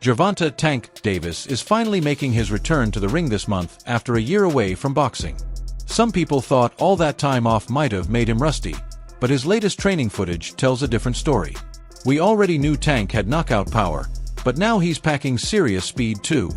Gervonta "Tank" Davis is finally making his return to the ring this month after a year away from boxing. Some people thought all that time off might have made him rusty, but his latest training footage tells a different story. We already knew Tank had knockout power, but now he's packing serious speed too.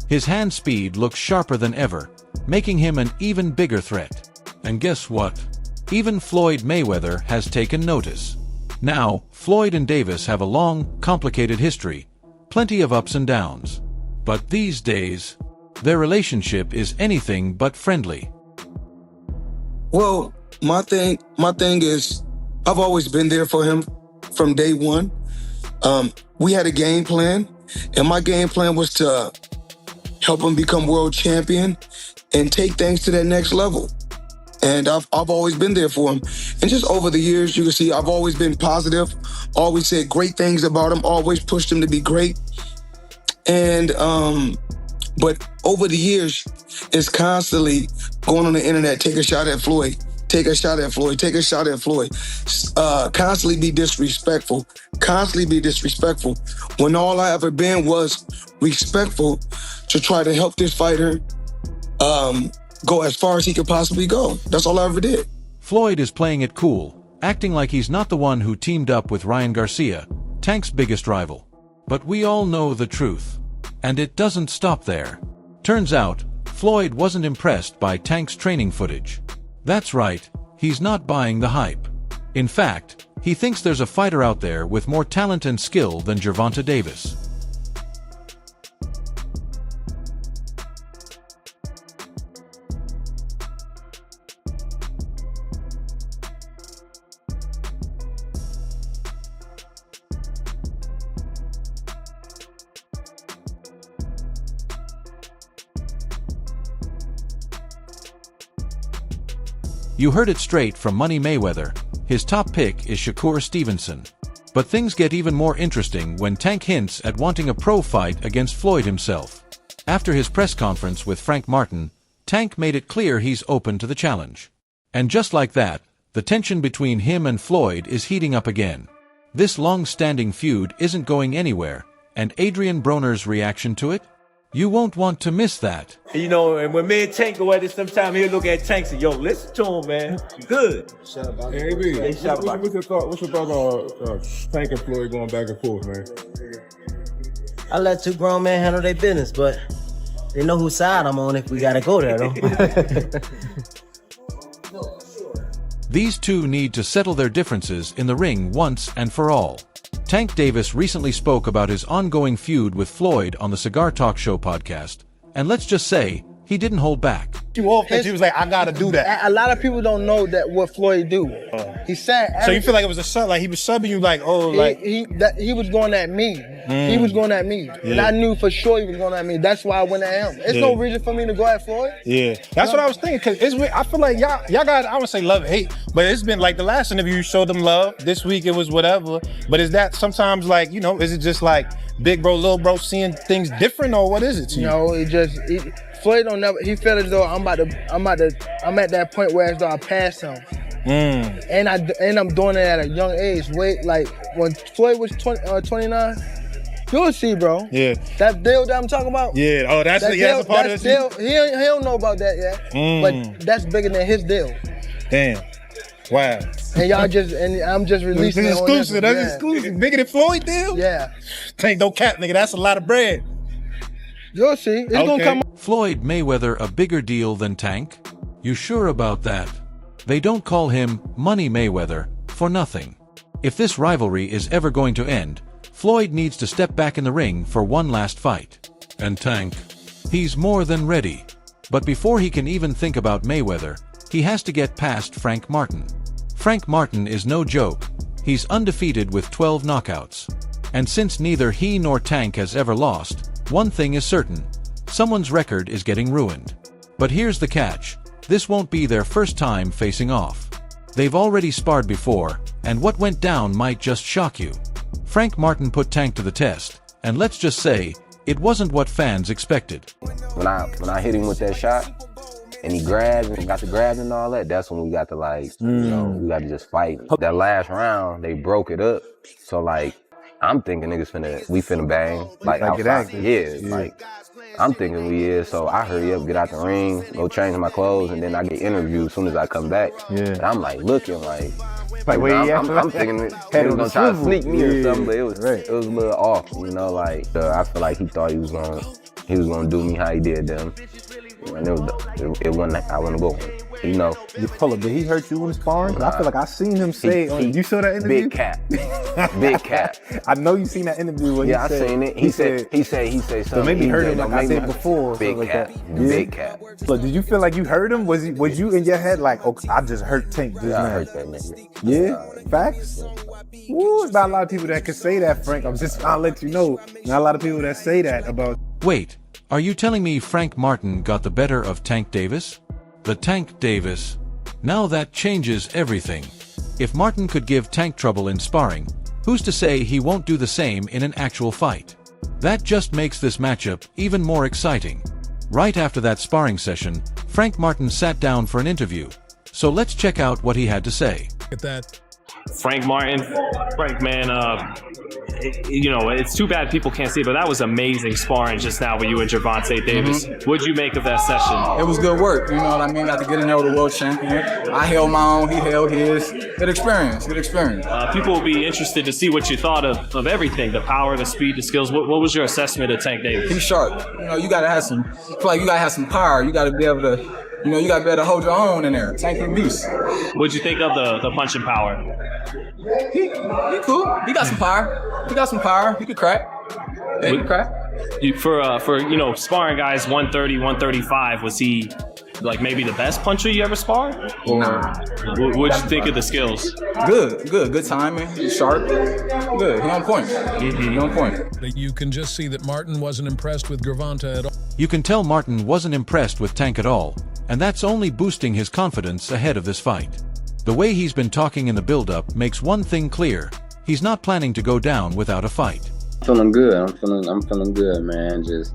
His hand speed looks sharper than ever, making him an even bigger threat. And guess what? Even Floyd Mayweather has taken notice. Now, Floyd and Davis have a long, complicated history, plenty of ups and downs. But these days, their relationship is anything but friendly. Well, my thing is, I've always been there for him from day one. We had a game plan, and my game plan was to help him become world champion and take things to that next level. And I've always been there for him. And just over the years, you can see I've always been positive, always said great things about him, always pushed him to be great. And, but over the years, it's constantly going on the internet, take a shot at Floyd, take a shot at Floyd, take a shot at Floyd. Constantly be disrespectful, when all I ever been was respectful to try to help this fighter go as far as he could possibly go. That's all I ever did. Floyd is playing it cool, acting like he's not the one who teamed up with Ryan Garcia, Tank's biggest rival. But we all know the truth. And it doesn't stop there. Turns out, Floyd wasn't impressed by Tank's training footage. That's right, he's not buying the hype. In fact, he thinks there's a fighter out there with more talent and skill than Gervonta Davis. You heard it straight from Money Mayweather. His top pick is Shakur Stevenson. But things get even more interesting when Tank hints at wanting a pro fight against Floyd himself. After his press conference with Frank Martin, Tank made it clear he's open to the challenge. And just like that, the tension between him and Floyd is heating up again. This long-standing feud isn't going anywhere, and Adrian Broner's reaction to it? You won't want to miss that. You know, and when me and Tank go at it, sometimes he'll look at Tank and say, yo, listen to him, man. Good. Hey, AB, what's your thought on Tank and Floyd going back and forth, man? I let two grown men handle their business, but they know whose side I'm on if we gotta go there, though. These two need to settle their differences in the ring once and for all. Tank Davis recently spoke about his ongoing feud with Floyd on the Cigar Talk Show podcast, and let's just say, he didn't hold back. He was like, I gotta do that. A lot of people don't know that what Floyd do. He said. So you feel like it was a sub, like he was subbing you, like, oh, like he was going at me. He was going at me, and I knew for sure he was going at me. That's why I went at him. There's no reason for me to go at Floyd. Yeah, that's what I was thinking. Cause I feel like y'all got, I wouldn't say love hate, but it's been like the last interview you showed them love. This week it was whatever. But is that sometimes like, you know, is it just like big bro, little bro seeing things different, or what is it to you? No, Floyd don't never. He felt as though I'm at that point where as though I passed him. And I'm doing it at a young age. Like when Floyd was 29, you'll see, bro. Yeah. That deal that I'm talking about. Yeah. Oh, that's a part of deal. He don't know about that yet. But that's bigger than his deal. Damn. Wow. And I'm just releasing it. Exclusive. That's exclusive. Bigger than Floyd deal? Yeah. Tank no cap, nigga. That's a lot of bread. You'll see. It's gonna come. Floyd Mayweather a bigger deal than Tank? You sure about that? They don't call him Money Mayweather for nothing. If this rivalry is ever going to end, Floyd needs to step back in the ring for one last fight. And Tank, he's more than ready. But before he can even think about Mayweather, he has to get past Frank Martin. Frank Martin is no joke. He's undefeated with 12 knockouts. And since neither he nor Tank has ever lost, one thing is certain. Someone's record is getting ruined. But here's the catch. This won't be their first time facing off. They've already sparred before, and what went down might just shock you. Frank Martin put Tank to the test, and let's just say, it wasn't what fans expected. When I hit him with that shot, and he grabbed and got the grabs and all that, that's when we got to like, you know, we got to just fight. That last round, they broke it up. So like, I'm thinking niggas we finna bang. Like outside. Yeah, like, I'm thinking we is. So I hurry up, get out the ring, go change my clothes, and then I get interviewed as soon as I come back. Yeah. And I'm like looking like I'm thinking he was gonna try to sneak me or something, but it was a little off, you know, like I feel like he thought he was gonna do me how he did them. And it wasn't, I wasn't going, you know. Hold up, did he hurt you in sparring? I feel like I seen him say, you saw that interview? Big cap. Big cap. I know you seen that interview when I seen it. He said something. So maybe hurt him like I said before. Big cap. Big cap. So did you feel like you hurt him? Was you in your head like, oh, I just hurt Tank just now? I hurt that nigga. Yeah? Facts? Ooh, not a lot of people that can say that, Frank. I'll let you know. Not a lot of people that say that about... Wait, are you telling me Frank Martin got the better of Tank Davis? The Tank Davis? Now that changes everything. If Martin could give Tank trouble in sparring, who's to say he won't do the same in an actual fight? That just makes this matchup even more exciting. Right after that sparring session, Frank Martin sat down for an interview. So let's check out what he had to say. At that. Frank, man, you know, it's too bad people can't see it, but that was amazing sparring just now with you and Gervonta Davis. What'd you make of that session? It was good work, you know what I mean? Got to get in there with a world champion. I held my own, he held his. Good experience. People will be interested to see what you thought of everything, the power, the speed, the skills. What was your assessment of Tank Davis? He's sharp. You know, you got to have some, I feel like you got to have some power. You got to be able to, you know, you got to be able to hold your own in there. Tank and beast. What'd you think of the punching power? He cool. He got some power. He could crack. Yeah, he could crack. For you know, sparring guys 130, 135, was he like maybe the best puncher you ever sparred? Or what'd you think of the skills? Good timing. He's sharp. Good. He on point. He on point. You can just see that Martin wasn't impressed with Gervonta at all. You can tell Martin wasn't impressed with Tank at all, and that's only boosting his confidence ahead of this fight. The way he's been talking in the build-up makes one thing clear. He's not planning to go down without a fight. Feeling good. I'm feeling good, man. Just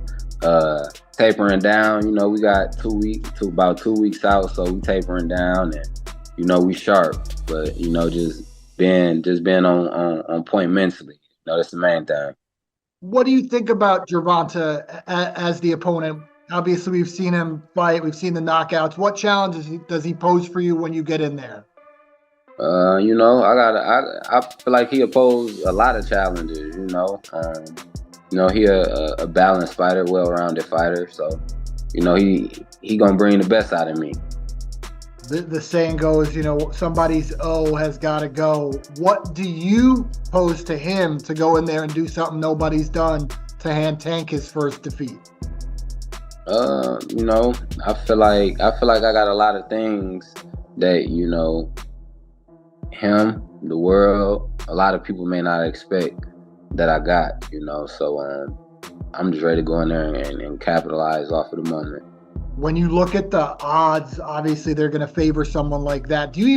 tapering down. You know, we got about 2 weeks out, so we tapering down, and you know we sharp. But you know, just being on point mentally. You know, that's the main thing. What do you think about Gervonta as the opponent? Obviously, we've seen him fight. We've seen the knockouts. What challenges does he pose for you when you get in there? You know, I feel like he opposed a lot of challenges, you know. He a balanced fighter, well-rounded fighter. So, you know, he gonna bring the best out of me. The saying goes, you know, somebody's O has got to go. What do you pose to him to go in there and do something nobody's done to hand Tank his first defeat? You know, I feel like I got a lot of things that, you know, him, the world, a lot of people may not expect that I got, you know. So I'm just ready to go in there and capitalize off of the moment. When you look at the odds, obviously they're going to favor someone like that. Do you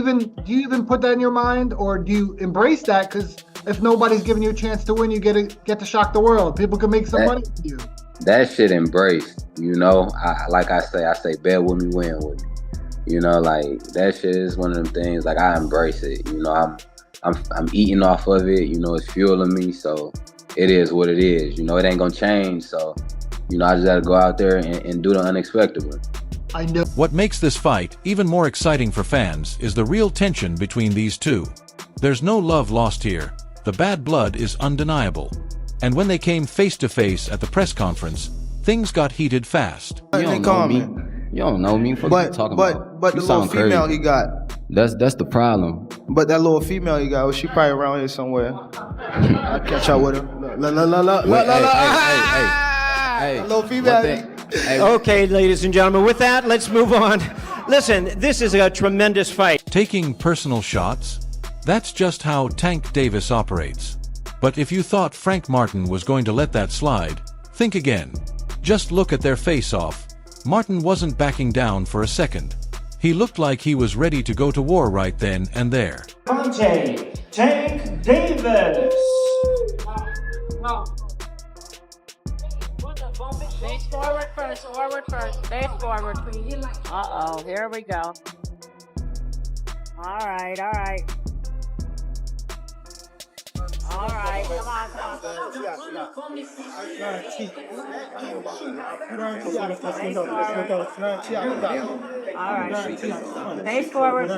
even put that in your mind, or do you embrace that? Because if nobody's giving you a chance to win, you get to shock the world. People can make some money with you. That shit embraced, you know. I say, bet with me, win with me. You know, like that shit is one of them things. Like I embrace it. You know, I'm eating off of it. You know, it's fueling me. So it is what it is. You know, it ain't gonna change. So, you know, I just gotta go out there and do the unexpected. I know. What makes this fight even more exciting for fans is the real tension between these two. There's no love lost here. The bad blood is undeniable. And when they came face to face at the press conference, things got heated fast. You don't know me. You don't know me. But the little female he got. That's the problem. But that little female he got, she probably around here somewhere. I'll catch up with her. Hey, little female. Okay, ladies and gentlemen, with that, let's move on. Listen, this is a tremendous fight. Taking personal shots? That's just how Tank Davis operates. But if you thought Frank Martin was going to let that slide, think again. Just look at their face-off. Martin wasn't backing down for a second. He looked like he was ready to go to war right then and there. Gervonta Tank Davis. Forward first. forward. Uh-oh, here we go. All right, all right. All right, come on, All right. Face forward.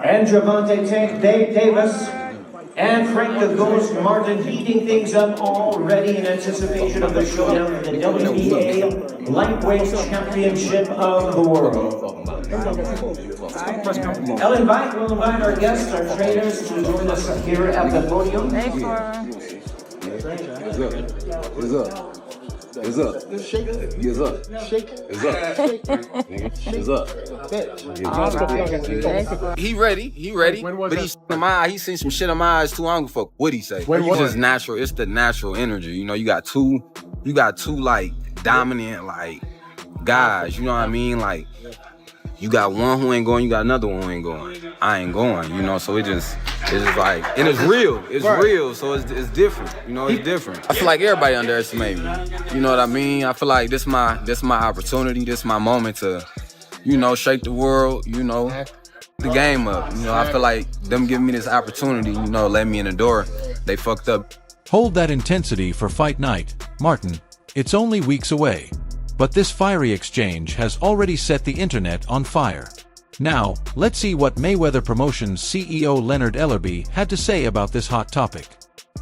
And Gervonta Davis and Frank the Ghost Martin heating things up already in anticipation of the showdown for the WBA Lightweight Championship of the World. We'll invite our guests, our trainers, to join us here at the podium. What's up? It's up. Shake it. It's up. Shake it. It's up. It's up. He ready. But he's in my eye. He seen some shit in my eyes too. I don't give a fuck what he say. It's just natural. It's the natural energy. You know, you got two like dominant like guys. You know what I mean? Like you got one who ain't going, you got another one who ain't going. I ain't going. You know, so it's just like, and it's real. It's real. So it's different. You know, it's different. I feel like everybody underestimate me. You know what I mean? I feel like this my opportunity. This my moment to, you know, shake the world. You know, the game up. You know, I feel like them giving me this opportunity. You know, let me in the door. They fucked up. Hold that intensity for fight night, Martin. It's only weeks away. But this fiery exchange has already set the internet on fire. Now, let's see what Mayweather Promotions CEO Leonard Ellerbe had to say about this hot topic.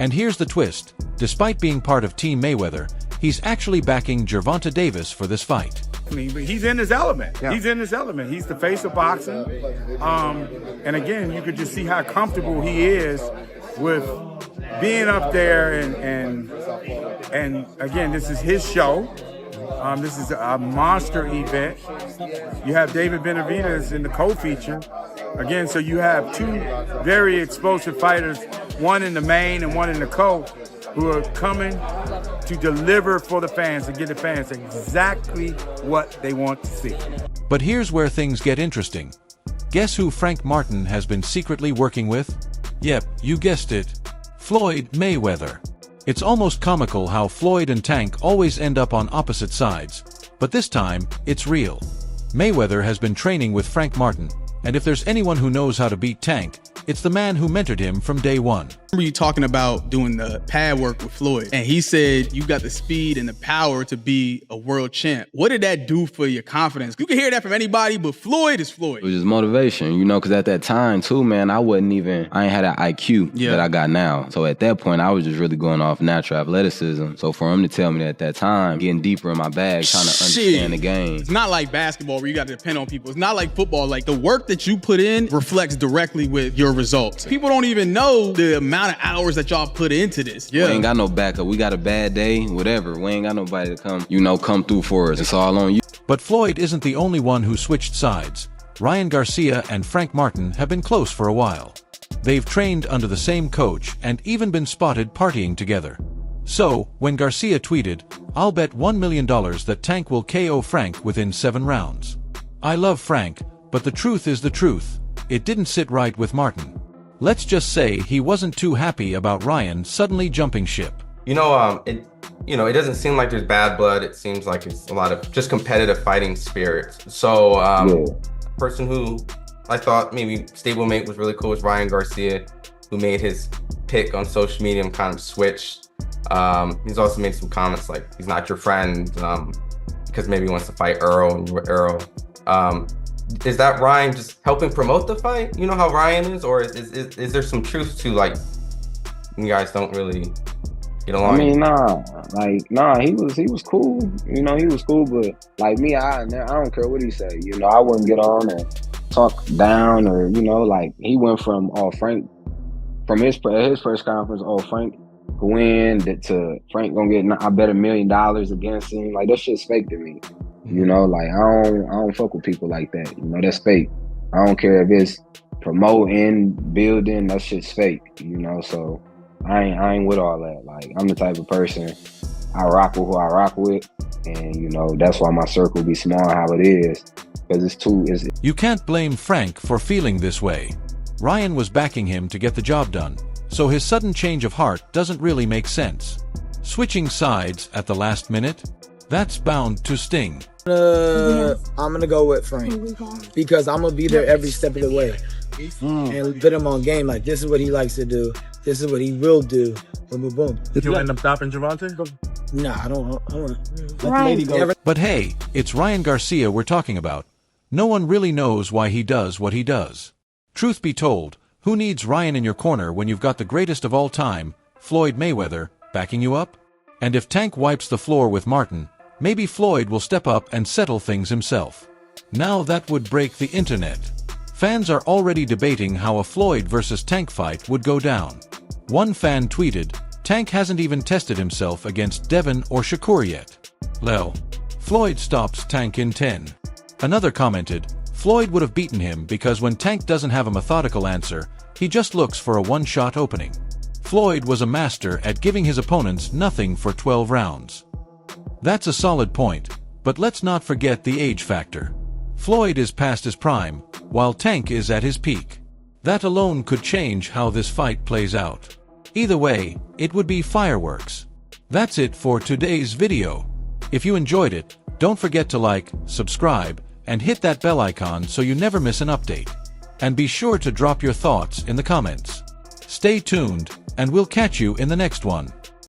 And here's the twist. Despite being part of Team Mayweather, he's actually backing Gervonta Davis for this fight. I mean, he's in his element. Yeah. He's in his element. He's the face of boxing. And again, you could just see how comfortable he is with being up there. And again, this is his show. This is a monster event. You have David Benavidez in the co-feature. Again, so you have two very explosive fighters, one in the main and one in the co, who are coming to deliver for the fans and give the fans exactly what they want to see. But here's where things get interesting. Guess who Frank Martin has been secretly working with? Yep, you guessed it. Floyd Mayweather. It's almost comical how Floyd and Tank always end up on opposite sides. But this time, it's real. Mayweather has been training with Frank Martin, and if there's anyone who knows how to beat Tank, it's the man who mentored him from day one. I remember you talking about doing the pad work with Floyd, and he said you got the speed and the power to be a world champ. What did that do for your confidence? You can hear that from anybody, but Floyd is Floyd. It was just motivation, you know, because at that time too, man, I ain't had that IQ that I got now. So at that point, I was just really going off natural athleticism. So for him to tell me that at that time, getting deeper in my bag, trying to understand the game. It's not like basketball where you got to depend on people. It's not like football. Like the work that you put in reflects directly with your results. People don't even know the amount of hours that y'all put into this. We ain't got no backup. We got a bad day, whatever. We ain't got nobody to come through for us. It's all on you. But Floyd isn't the only one who switched sides. Ryan Garcia and Frank Martin have been close for a while. They've trained under the same coach and even been spotted partying together. So, when Garcia tweeted, "I'll bet $1 million that Tank will KO Frank within 7 rounds. I love Frank, but the truth is the truth. It didn't sit right with Martin." Let's just say he wasn't too happy about Ryan suddenly jumping ship. It doesn't seem like there's bad blood. It seems like it's a lot of just competitive fighting spirit. So, person who I thought maybe stablemate was really cool was Ryan Garcia, who made his pick on social media and kind of switched. He's also made some comments like he's not your friend because maybe he wants to fight Earl and you were Earl. Is that Ryan just helping promote the fight? You know how Ryan is, or is there some truth to like you guys don't really get along? I mean, he was cool. You know, he was cool, but like me, I don't care what he say. You know, I wouldn't get on and talk down or like he went from Frank from his press conference, Frank win to Frank gonna get I bet $1 million against him. Like that shit's fake to me. You know, like I don't fuck with people like that. You know, that's fake. I don't care if it's promoting, building, that shit's fake. You know, so I ain't with all that. Like I'm the type of person I rock with who I rock with, and that's why my circle be small how it is, because You can't blame Frank for feeling this way. Ryan was backing him to get the job done, so his sudden change of heart doesn't really make sense. Switching sides at the last minute? That's bound to sting. I'm gonna go with Frank because I'm gonna be there every step of the way and put him on game. Like, this is what he likes to do. This is what he will do. Boom, boom, boom. Did you end up stopping Gervonta? Nah, I don't. But hey, it's Ryan Garcia we're talking about. No one really knows why he does what he does. Truth be told, who needs Ryan in your corner when you've got the greatest of all time, Floyd Mayweather, backing you up? And if Tank wipes the floor with Martin, maybe Floyd will step up and settle things himself. Now that would break the internet. Fans are already debating how a Floyd versus Tank fight would go down. One fan tweeted, "Tank hasn't even tested himself against Devin or Shakur yet. Lel. Floyd stops Tank in 10. Another commented, "Floyd would have beaten him because when Tank doesn't have a methodical answer, he just looks for a one-shot opening." Floyd was a master at giving his opponents nothing for 12 rounds. That's a solid point, but let's not forget the age factor. Floyd is past his prime, while Tank is at his peak. That alone could change how this fight plays out. Either way, it would be fireworks. That's it for today's video. If you enjoyed it, don't forget to like, subscribe, and hit that bell icon so you never miss an update. And be sure to drop your thoughts in the comments. Stay tuned, and we'll catch you in the next one.